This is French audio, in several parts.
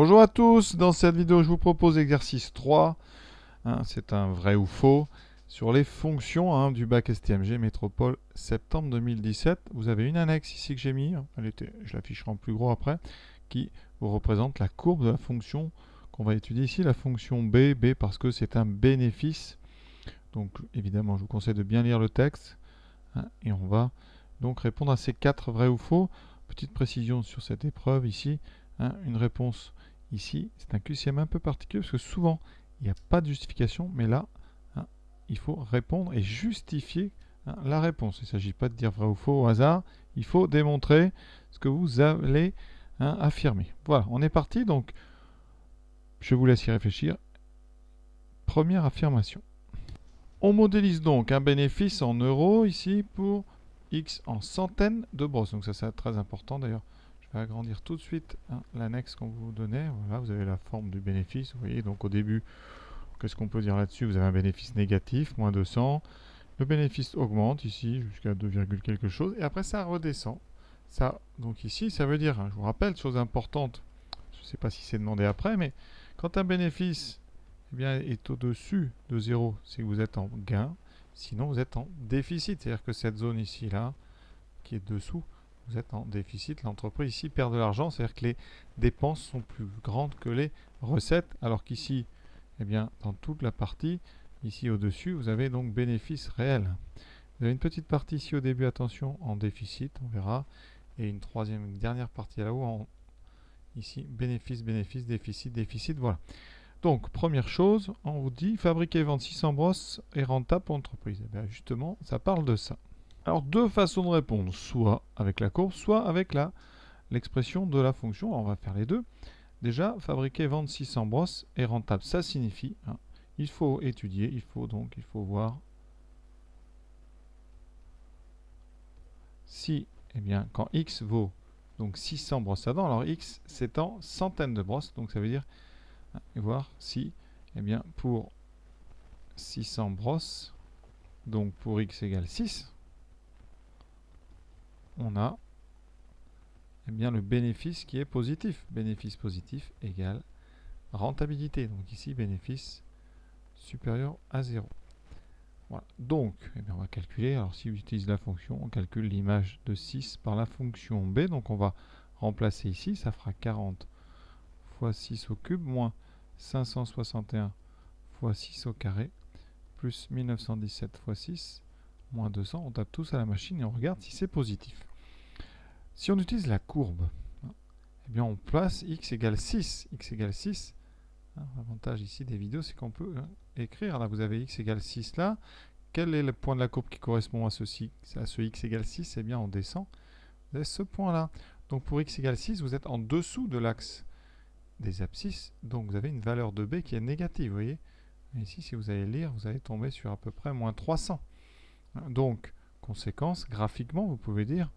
Bonjour à tous, dans cette vidéo je vous propose l'exercice 3, c'est un vrai ou faux, sur les fonctions du bac STMG Métropole septembre 2017. Vous avez une annexe ici que j'ai mis, je l'afficherai en plus gros après, qui vous représente la courbe de la fonction qu'on va étudier ici, la fonction B parce que c'est un bénéfice. Donc évidemment je vous conseille de bien lire le texte, et on va donc répondre à ces 4 vrais ou faux. Petite précision sur cette épreuve ici, une réponse ici, c'est un QCM un peu particulier parce que souvent il n'y a pas de justification, mais là il faut répondre et justifier la réponse. Il ne s'agit pas de dire vrai ou faux au hasard, il faut démontrer ce que vous allez affirmer. Voilà, on est parti, donc je vous laisse y réfléchir. Première affirmation. On modélise donc un bénéfice en euros ici pour X en centaines de brosses. Donc ça c'est très important d'ailleurs. Je vais agrandir tout de suite l'annexe qu'on vous donnait. Voilà, vous avez la forme du bénéfice. Vous voyez, donc au début, qu'est-ce qu'on peut dire là-dessus? Vous avez un bénéfice négatif, moins 200. Le bénéfice augmente ici jusqu'à 2, quelque chose. Et après ça redescend. Ça, donc ici, ça veut dire, je vous rappelle, chose importante, je ne sais pas si c'est demandé après, mais quand un bénéfice est au-dessus de 0, c'est que vous êtes en gain. Sinon, vous êtes en déficit. C'est-à-dire que cette zone ici, là, qui est dessous, vous êtes en déficit. L'entreprise ici perd de l'argent. C'est-à-dire que les dépenses sont plus grandes que les recettes. Alors qu'ici, dans toute la partie, ici au-dessus, vous avez donc bénéfice réel. Vous avez une petite partie ici au début, attention, en déficit, on verra. Et une dernière partie là-haut, ici, bénéfice, déficit, voilà. Donc, première chose, on vous dit fabriquer et vendre 600 brosses est rentable pour l'entreprise. Justement, ça parle de ça. Alors, deux façons de répondre, soit avec la courbe, soit avec l'expression de la fonction. Alors, on va faire les deux. Déjà, fabriquer et vendre 600 brosses est rentable. Ça signifie, il faut étudier, il faut voir si, quand X vaut donc 600 brosses à dents, alors X c'est en centaines de brosses, donc ça veut dire et voir si, pour 600 brosses, donc pour x égale 6, on a le bénéfice qui est positif. Bénéfice positif égale rentabilité. Donc ici, bénéfice supérieur à 0. Voilà. Donc, on va calculer. Alors si j'utilise la fonction, on calcule l'image de 6 par la fonction b. Donc on va remplacer ici, ça fera 40 fois 6 au cube, moins 561 fois 6 au carré, plus 1917 fois 6, moins 200. On tape tous à la machine et on regarde si c'est positif. Si on utilise la courbe, on place x égale 6. X égale 6. L'avantage ici des vidéos, c'est qu'on peut écrire. Là, vous avez x égale 6 là. Quel est le point de la courbe qui correspond à ce x égale 6? On descend. Vous avez ce point-là. Donc pour x égale 6, vous êtes en dessous de l'axe des abscisses. Donc vous avez une valeur de b qui est négative. Vous voyez? Et ici, si vous allez lire, vous allez tomber sur à peu près moins 300. Donc, conséquence, graphiquement, vous pouvez dire,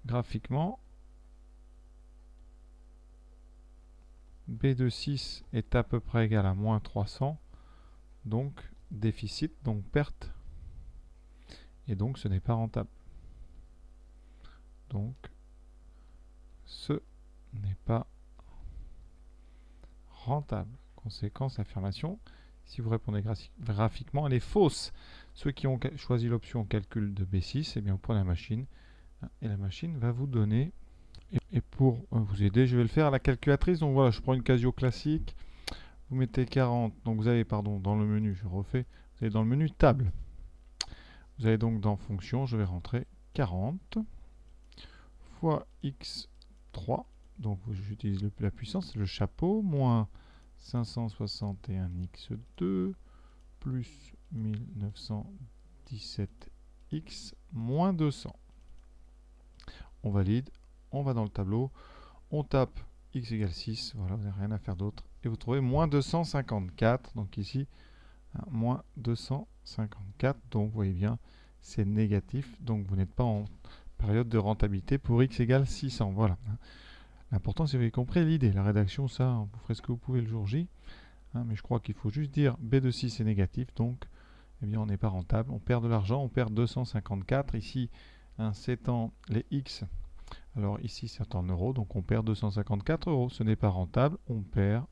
graphiquement, B de 6 est à peu près égal à moins 300. Donc, déficit, donc perte. Et donc, ce n'est pas rentable. Donc, ce n'est pas rentable. Conséquence, affirmation. Si vous répondez graphiquement, elle est fausse. Ceux qui ont choisi l'option calcul de B6, vous prenez la machine et la machine va vous donner. Et pour vous aider, je vais le faire à la calculatrice. Donc voilà, je prends une Casio classique. Vous mettez 40. Donc vous avez, dans le menu, je refais. Vous allez dans le menu table. Vous allez donc dans fonction, je vais rentrer 40 fois x3. Donc j'utilise la puissance, le chapeau, moins 561x2 plus 1917x moins 200. On valide, on va dans le tableau, on tape x égale 6, voilà, vous n'avez rien à faire d'autre, et vous trouvez moins 254, donc ici, moins 254, donc vous voyez bien, c'est négatif, donc vous n'êtes pas en période de rentabilité pour x égale 600, voilà. L'important, c'est que vous avez compris l'idée. La rédaction, ça, vous ferez ce que vous pouvez le jour J. Mais je crois qu'il faut juste dire B de 6 est négatif. Donc, on n'est pas rentable. On perd de l'argent. On perd 254. Ici, s'étant les X Alors ici c'est en euros, donc on perd 254 euros. Ce n'est pas rentable, on perd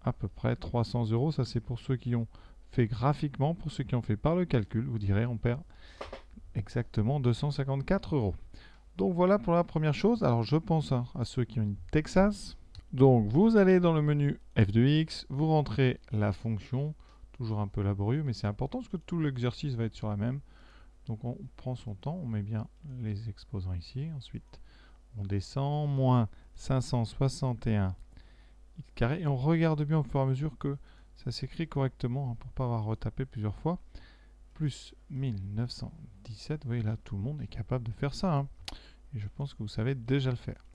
à peu près 300 euros. Ça c'est pour ceux qui ont fait graphiquement. Pour ceux qui ont fait par le calcul, vous direz on perd exactement 254 euros. Donc voilà pour la première chose. Alors je pense à ceux qui ont une Texas. Donc vous allez dans le menu f de x, vous rentrez la fonction, toujours un peu laborieux, mais c'est important parce que tout l'exercice va être sur la même. Donc on prend son temps, on met bien les exposants ici. Ensuite on descend, moins 561 x carré, et on regarde bien au fur et à mesure que ça s'écrit correctement, hein, pour ne pas avoir retapé plusieurs fois. Plus 1917, vous voyez là tout le monde est capable de faire ça, hein. Et je pense que vous savez déjà le faire.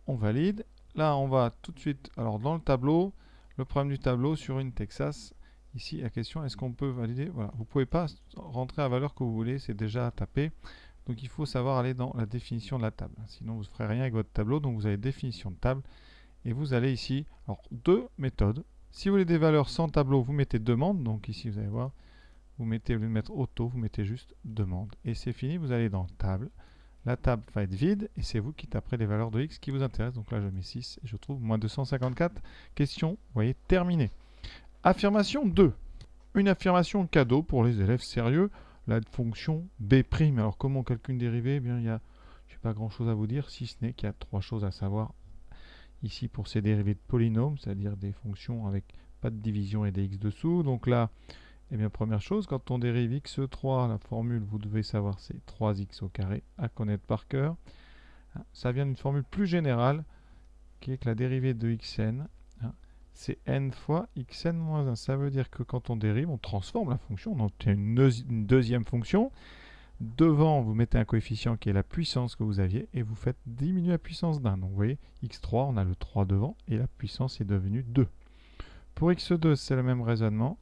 On valide. Là, on va tout de suite, alors dans le tableau, le problème du tableau sur une Texas, ici la question, est-ce qu'on peut valider? Voilà, vous ne pouvez pas rentrer la valeur que vous voulez, c'est déjà tapé. Donc il faut savoir aller dans la définition de la table. Sinon, vous ne ferez rien avec votre tableau. Donc vous avez définition de table et vous allez ici, alors deux méthodes. Si vous voulez des valeurs sans tableau, vous mettez demande. Donc ici, vous allez voir, vous mettez, au lieu de mettre auto, vous mettez juste demande. Et c'est fini, vous allez dans table. La table va être vide et c'est vous qui taperez les valeurs de x qui vous intéressent. Donc là, je mets 6 et je trouve moins 254. Question, vous voyez, terminée. Affirmation 2. Une affirmation cadeau pour les élèves sérieux. La fonction b'. Alors, comment on calcule une dérivée? Eh bien, je n'ai pas grand-chose à vous dire, si ce n'est qu'il y a trois choses à savoir. Ici, pour ces dérivées de polynômes, c'est-à-dire des fonctions avec pas de division et des x dessous. Donc là, eh bien, première chose, quand on dérive x3, la formule, vous devez savoir, c'est 3x au carré, à connaître par cœur. Ça vient d'une formule plus générale, qui est que la dérivée de xn, c'est n fois xn moins 1. Ça veut dire que quand on dérive, on transforme la fonction, on obtient une deuxième fonction. Devant, vous mettez un coefficient qui est la puissance que vous aviez, et vous faites diminuer la puissance d'un. Donc vous voyez, x3, on a le 3 devant, et la puissance est devenue 2. Pour x2, c'est le même raisonnement.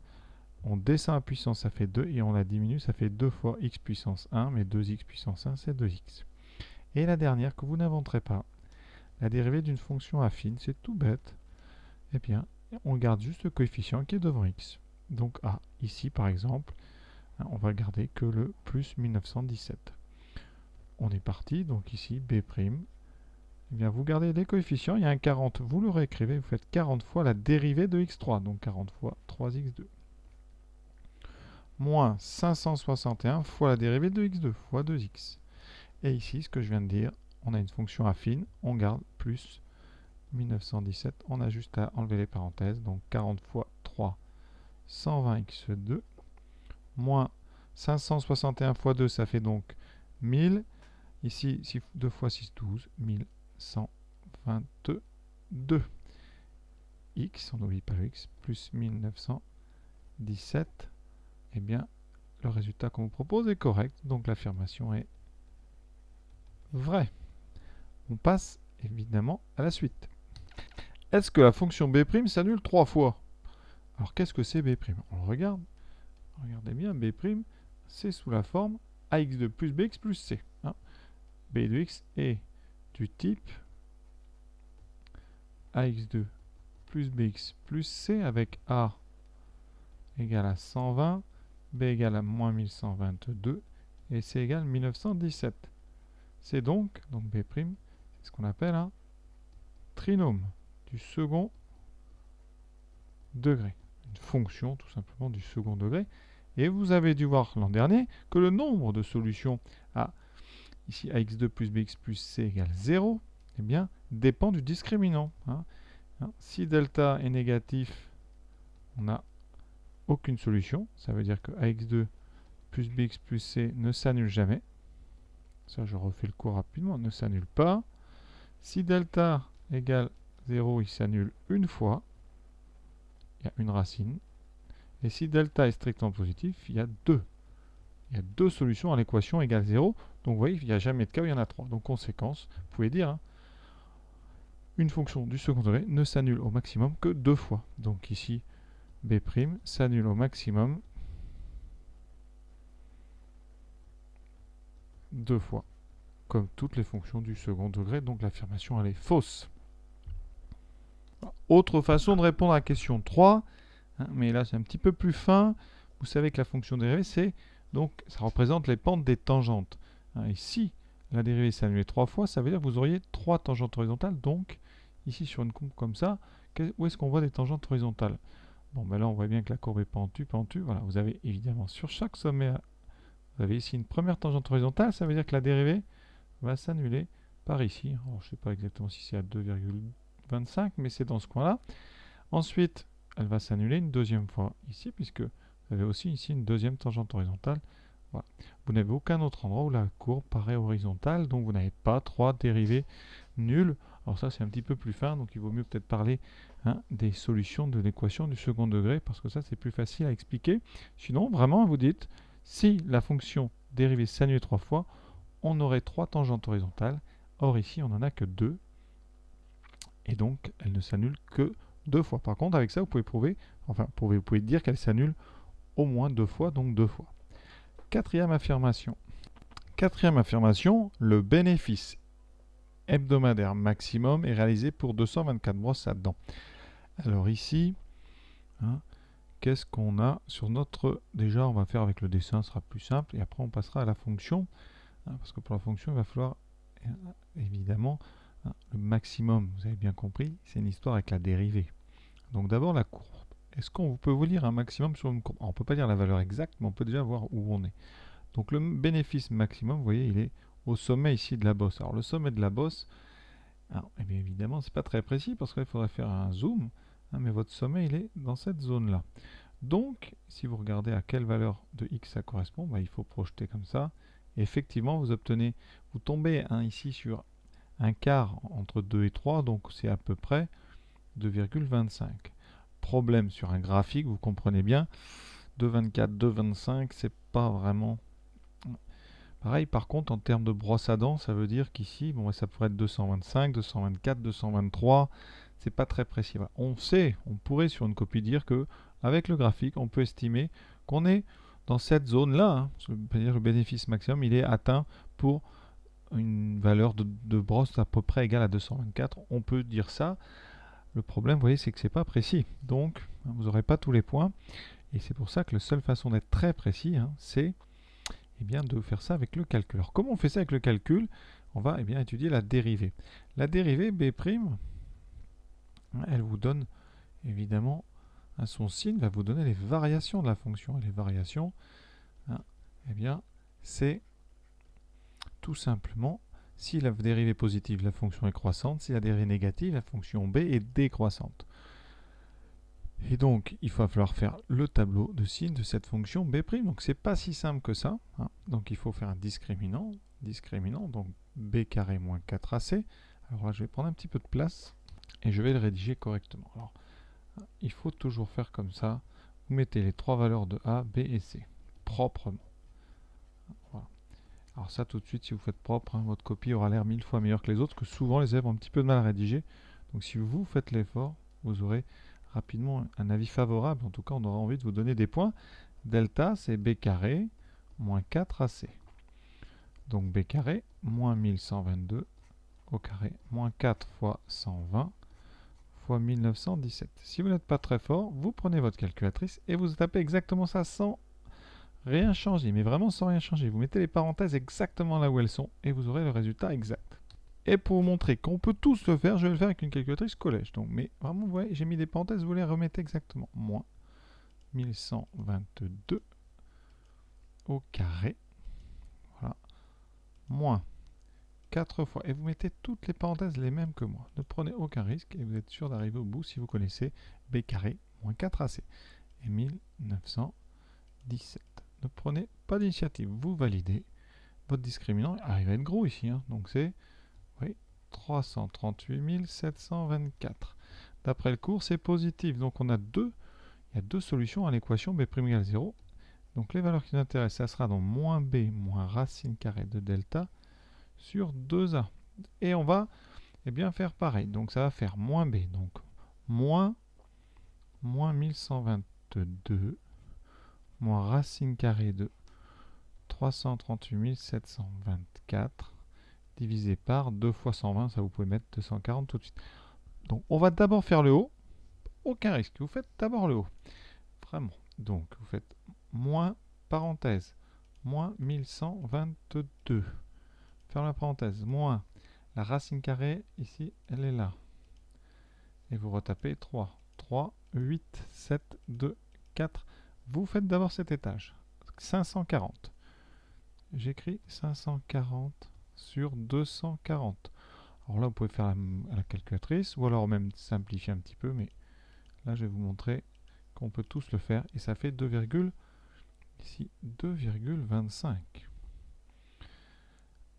On descend la puissance, ça fait 2, et on la diminue, ça fait 2 fois x puissance 1, mais 2x puissance 1, c'est 2x. Et la dernière, que vous n'inventerez pas, la dérivée d'une fonction affine, c'est tout bête. Eh bien, on garde juste le coefficient qui est devant x. Donc A, ici par exemple, on va garder que le plus 1917. On est parti, donc ici, B'. Eh bien, vous gardez les coefficients, il y a un 40, vous le réécrivez, vous faites 40 fois la dérivée de x3, donc 40 fois 3x2. Moins 561 fois la dérivée de x2 fois 2x. Et ici, ce que je viens de dire, on a une fonction affine, on garde plus 1917, on a juste à enlever les parenthèses, donc 40 fois 3, 120x2, moins 561 fois 2, ça fait donc 1000, ici 2 fois 6, 12, 1122, x, on n'oublie pas le x, plus 1917, eh bien, le résultat qu'on vous propose est correct, donc l'affirmation est vraie. On passe évidemment à la suite. Est-ce que la fonction b' s'annule 3 fois? Alors qu'est-ce que c'est b'? On le regarde. Regardez bien, b', c'est sous la forme ax2 plus bx plus c. b de x est du type ax2 plus bx plus c avec a égale à 120, b égale à moins 1122 et c égale 1917. C'est donc b', c'est ce qu'on appelle un trinôme du second degré. Une fonction tout simplement du second degré. Et vous avez dû voir l'an dernier que le nombre de solutions à ici ax2 plus bx plus c égale 0, eh bien, dépend du discriminant. Si delta est négatif, on n'a aucune solution. Ça veut dire que ax2 plus bx plus c ne s'annule jamais. Ça, je refais le cours rapidement, ne s'annule pas. Si delta égale 0, il s'annule une fois. Il y a une racine. Et si delta est strictement positif, il y a 2. Il y a 2 solutions à l'équation égale 0. Donc vous voyez, il n'y a jamais de cas où il y en a 3. Donc conséquence, vous pouvez dire, une fonction du second degré ne s'annule au maximum que 2 fois. Donc ici, b' s'annule au maximum 2 fois. Comme toutes les fonctions du second degré. Donc l'affirmation, elle est fausse. Autre façon de répondre à la question 3. Mais là, c'est un petit peu plus fin. Vous savez que la fonction dérivée, c'est donc ça représente les pentes des tangentes. Ici, la dérivée s'est annulée 3 fois, ça veut dire que vous auriez 3 tangentes horizontales. Donc, ici sur une courbe comme ça, où est-ce qu'on voit des tangentes horizontales? Bon, ben là, on voit bien que la courbe est pentue. Voilà, vous avez évidemment sur chaque sommet, vous avez ici une première tangente horizontale, ça veut dire que la dérivée va s'annuler par ici. Alors, je ne sais pas exactement si c'est à 2,25, mais c'est dans ce coin-là. Ensuite, elle va s'annuler une deuxième fois ici, puisque vous avez aussi ici une deuxième tangente horizontale. Voilà. Vous n'avez aucun autre endroit où la courbe paraît horizontale, donc vous n'avez pas 3 dérivées nulles. Alors ça, c'est un petit peu plus fin, donc il vaut mieux peut-être parler des solutions de l'équation du second degré, parce que ça, c'est plus facile à expliquer. Sinon, vraiment, vous dites, si la fonction dérivée s'annule 3 fois, on aurait 3 tangentes horizontales. Or, ici, on n'en a que 2. Et donc, elle ne s'annule que 2 fois. Par contre, avec ça, vous pouvez prouver, enfin, vous pouvez dire qu'elle s'annule au moins 2 fois, donc 2 fois. Quatrième affirmation. Quatrième affirmation, le bénéfice hebdomadaire maximum est réalisé pour 224 brosses à dents. Alors ici, qu'est-ce qu'on a sur notre... Déjà, on va faire avec le dessin, ce sera plus simple, et après on passera à la fonction, parce que pour la fonction, il va falloir, évidemment, le maximum, vous avez bien compris, c'est une histoire avec la dérivée. Donc d'abord la courbe. Est-ce qu'on peut vous lire un maximum sur une courbe? On ne peut pas dire la valeur exacte, mais on peut déjà voir où on est. Donc le bénéfice maximum, vous voyez, il est au sommet ici de la bosse. Alors le sommet de la bosse, eh bien évidemment, c'est pas très précis parce qu'il faudrait faire un zoom, mais votre sommet, il est dans cette zone-là. Donc, si vous regardez à quelle valeur de x ça correspond, il faut projeter comme ça. Et effectivement, vous tombez ici sur un quart entre 2 et 3, donc c'est à peu près 2,25. Problème sur un graphique, vous comprenez bien, 2,24, 2,25, c'est pas vraiment... Pareil, par contre, en termes de brosse à dents, ça veut dire qu'ici, ça pourrait être 225, 224, 223, c'est pas très précis. Voilà. On pourrait sur une copie dire que avec le graphique, on peut estimer qu'on est dans cette zone-là. C'est-à-dire le bénéfice maximum, il est atteint pour une valeur de brosse à peu près égale à 224. On peut dire ça. Le problème, vous voyez, c'est que c'est pas précis. Donc, vous n'aurez pas tous les points. Et c'est pour ça que la seule façon d'être très précis, c'est de faire ça avec le calcul. Alors, comment on fait ça avec le calcul? On va étudier la dérivée. La dérivée B', elle vous donne, évidemment, son signe va vous donner les variations de la fonction. Et les variations, c'est tout simplement, si la dérivée positive, la fonction est croissante, si la dérivée négative, la fonction b est décroissante. Et donc, il va falloir faire le tableau de signes de cette fonction b'. Donc, c'est pas si simple que ça. Donc, il faut faire un discriminant. Donc b carré moins 4ac. Alors là, je vais prendre un petit peu de place et je vais le rédiger correctement. Alors, il faut toujours faire comme ça. Vous mettez les 3 valeurs de a, b et c, proprement. Voilà. Alors ça, tout de suite, si vous faites propre, votre copie aura l'air 1000 fois meilleure que les autres, que souvent les élèves ont un petit peu de mal à rédiger. Donc si vous faites l'effort, vous aurez rapidement un avis favorable. En tout cas, on aura envie de vous donner des points. Delta, c'est b carré moins 4ac. Donc b carré moins 1122 au carré moins 4 fois 120 fois 1917. Si vous n'êtes pas très fort, vous prenez votre calculatrice et vous tapez exactement ça sans rien changer, mais vraiment sans rien changer. Vous mettez les parenthèses exactement là où elles sont et vous aurez le résultat exact. Et pour vous montrer qu'on peut tous le faire, je vais le faire avec une calculatrice collège. Donc, mais vraiment, vous voyez, j'ai mis des parenthèses, vous les remettez exactement. Moins 1122 au carré. Voilà. Moins 4 fois. Et vous mettez toutes les parenthèses les mêmes que moi. Ne prenez aucun risque et vous êtes sûr d'arriver au bout si vous connaissez b carré moins 4ac. Et 1917. Ne prenez pas d'initiative. Vous validez. Votre discriminant arrive à être gros ici. Donc c'est 338 724. D'après le cours, c'est positif. Donc on a il y a deux solutions à l'équation b' égale 0. Donc les valeurs qui nous intéressent, ça sera dans moins b moins racine carrée de delta sur 2a. Et on va faire pareil. Donc ça va faire moins b. Donc moins 1122 moins racine carrée de 338 724 divisé par 2 fois 120, ça vous pouvez mettre 240 tout de suite. Donc on va d'abord faire le haut, aucun risque, vous faites d'abord le haut, vraiment. Donc vous faites moins, parenthèse, moins 1122, ferme la parenthèse, moins la racine carrée, ici, elle est là. Et vous retapez 3. 3, 8, 7, 2, 4. Vous faites d'abord cet étage. 540. J'écris 540 sur 240. Alors là, vous pouvez faire à la calculatrice, ou alors même simplifier un petit peu, mais là, je vais vous montrer qu'on peut tous le faire, et ça fait 2,25.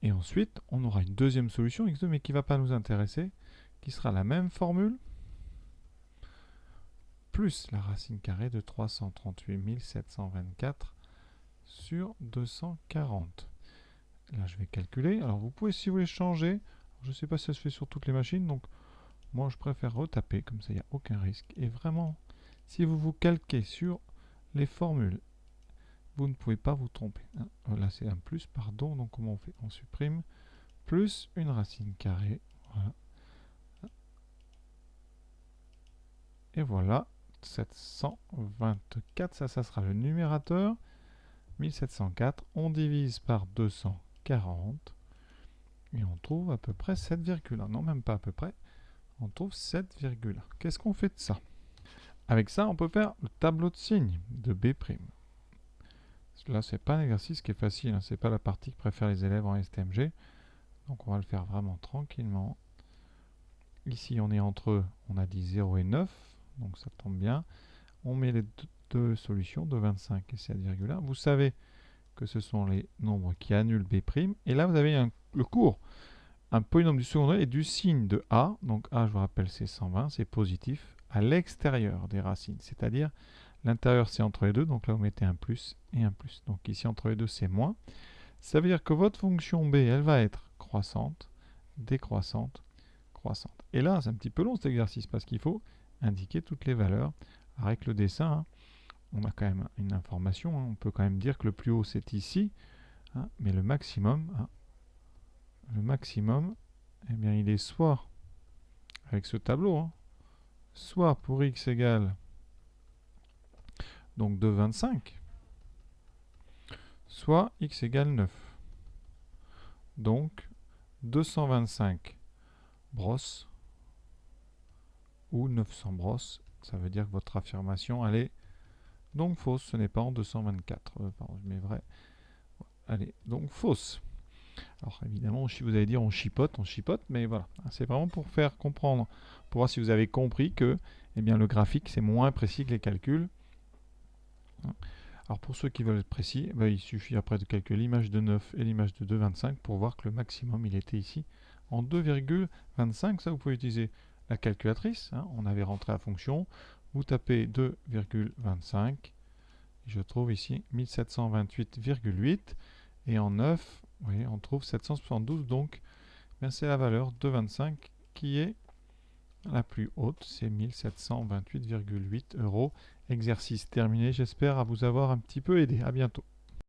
Et ensuite, on aura une deuxième solution, x2, mais qui ne va pas nous intéresser, qui sera la même formule, plus la racine carrée de 338 724 sur 240. Là, je vais calculer. Alors, vous pouvez, si vous voulez, changer. Je ne sais pas si ça se fait sur toutes les machines, donc moi, je préfère retaper, comme ça, il n'y a aucun risque. Et vraiment, si vous vous calquez sur les formules, vous ne pouvez pas vous tromper. Là, c'est un plus, pardon. Donc, comment on fait? On supprime plus une racine carrée. Voilà. Et voilà, 724, ça sera le numérateur. 1704, on divise par 240. Et on trouve à peu près 7,1. Non, même pas à peu près. On trouve 7,1. Qu'est-ce qu'on fait de ça? Avec ça, on peut faire le tableau de signes de B'. Là, c'est pas un exercice qui est facile, hein. C'est pas la partie que préfèrent les élèves en STMG. Donc, on va le faire vraiment tranquillement. Ici, on est entre, on a dit 0 et 9. Donc, ça tombe bien. On met les deux solutions, de 25 et 7,1. Vous savez que ce sont les nombres qui annulent B'. Et là, vous avez le cours. Un polynôme du second degré et du signe de A. Donc, A, je vous rappelle, c'est 120, c'est positif, à l'extérieur des racines. C'est-à-dire, l'intérieur, c'est entre les deux. Donc là, vous mettez un plus et un plus. Donc ici, entre les deux, c'est moins. Ça veut dire que votre fonction B, elle va être croissante, décroissante, croissante. Et là, c'est un petit peu long cet exercice parce qu'il faut indiquer toutes les valeurs. Avec le dessin, hein, on a quand même une information. Hein, on peut quand même dire que le plus haut, c'est ici. Hein, mais le maximum, eh bien, il est soit avec ce tableau, hein, soit pour x égale donc 2,25, soit x égale 9. Donc 225 brosses ou 900 brosses. Ça veut dire que votre affirmation, elle est donc fausse. Ce n'est pas en 224. Pardon, je mets vrai. Allez, donc fausse. Alors évidemment, vous allez dire on chipote, mais voilà. C'est vraiment pour faire comprendre, pour voir si vous avez compris que eh bien, le graphique, c'est moins précis que les calculs. Alors pour ceux qui veulent être précis, il suffit après de calculer l'image de 9 et l'image de 2,25 pour voir que le maximum, il était ici en 2,25. Ça, vous pouvez utiliser la calculatrice. Hein. On avait rentré la fonction. Vous tapez 2,25. Je trouve ici 1728,8. Et en 9, vous voyez, on trouve 772. Donc, c'est la valeur de 25 qui est la plus haute. C'est 1728,8 €. Exercice terminé. J'espère vous avoir un petit peu aidé. À bientôt.